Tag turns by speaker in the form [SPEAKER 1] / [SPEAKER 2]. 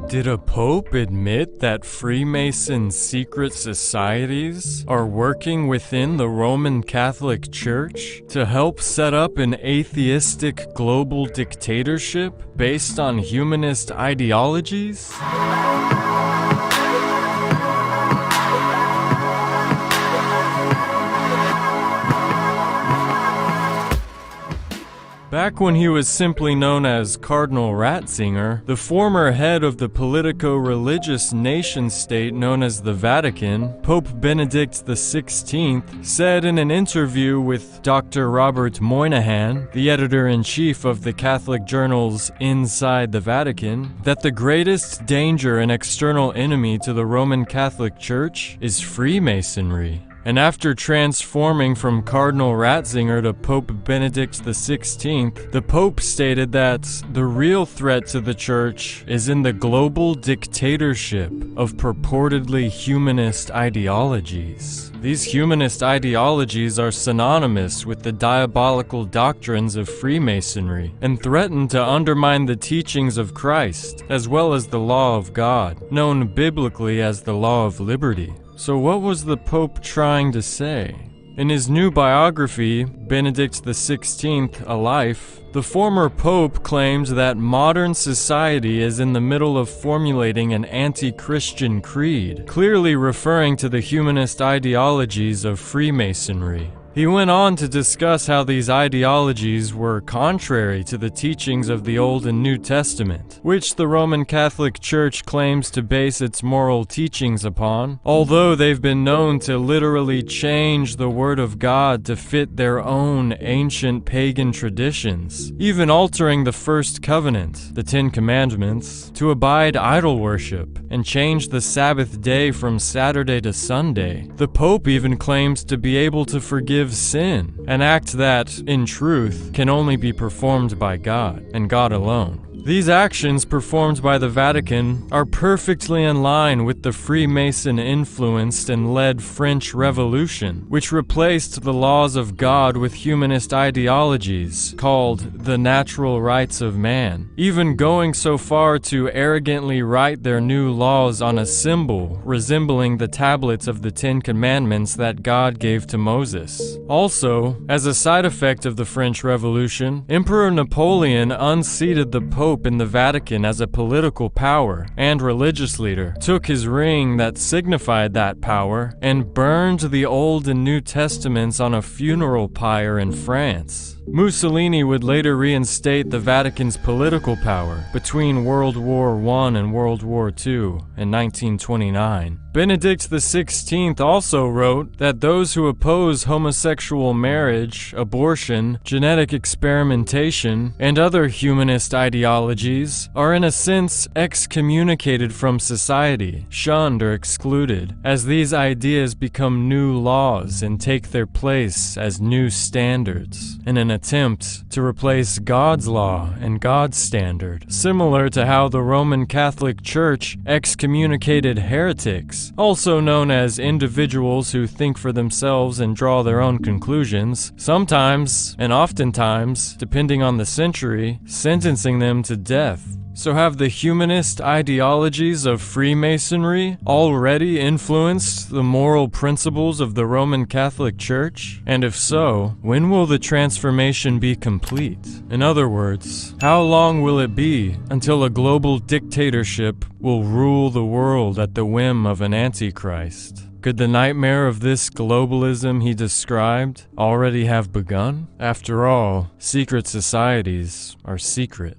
[SPEAKER 1] Did a pope admit that Freemason secret societies are working within the Roman Catholic Church to help set up an atheistic global dictatorship based on humanist ideologies? Back when he was simply known as Cardinal Ratzinger, the former head of the politico-religious nation-state known as the Vatican, Pope Benedict XVI, said in an interview with Dr. Robert Moynihan, the editor-in-chief of the Catholic journals Inside the Vatican, that the greatest danger and external enemy to the Roman Catholic Church is Freemasonry. And after transforming from Cardinal Ratzinger to Pope Benedict XVI, the Pope stated that the real threat to the Church is in the global dictatorship of purportedly humanist ideologies. These humanist ideologies are synonymous with the diabolical doctrines of Freemasonry and threaten to undermine the teachings of Christ, as well as the law of God, known biblically as the law of liberty. So what was the Pope trying to say? In his new biography, Benedict XVI, A Life, the former Pope claimed that modern society is in the middle of formulating an anti-Christian creed, clearly referring to the humanist ideologies of Freemasonry. He went on to discuss how these ideologies were contrary to the teachings of the Old and New Testament, which the Roman Catholic Church claims to base its moral teachings upon, although they've been known to literally change the Word of God to fit their own ancient pagan traditions, even altering the First Covenant, the Ten Commandments, to abide idol worship, and change the Sabbath day from Saturday to Sunday. The Pope even claims to be able to forgive sin, an act that, in truth, can only be performed by God, and God alone. These actions performed by the Vatican are perfectly in line with the Freemason-influenced and led French Revolution, which replaced the laws of God with humanist ideologies called the natural rights of man, even going so far to arrogantly write their new laws on a symbol resembling the tablets of the Ten Commandments that God gave to Moses. Also, as a side effect of the French Revolution, Emperor Napoleon unseated the Pope in the Vatican as a political power and religious leader, took his ring that signified that power, and burned the Old and New Testaments on a funeral pyre in France. Mussolini would later reinstate the Vatican's political power between World War I and World War II in 1929. Benedict XVI also wrote that those who oppose homosexual marriage, abortion, genetic experimentation, and other humanist ideologies are in a sense excommunicated from society, shunned or excluded, as these ideas become new laws and take their place as new standards, in an attempt to replace God's law and God's standard, similar to how the Roman Catholic Church excommunicated heretics, also known as individuals who think for themselves and draw their own conclusions, sometimes, and oftentimes, depending on the century, sentencing them to death. So have the humanist ideologies of Freemasonry already influenced the moral principles of the Roman Catholic Church? And if so, when will the transformation be complete? In other words, how long will it be until a global dictatorship will rule the world at the whim of an antichrist? Could the nightmare of this globalism he described already have begun? After all, secret societies are secret.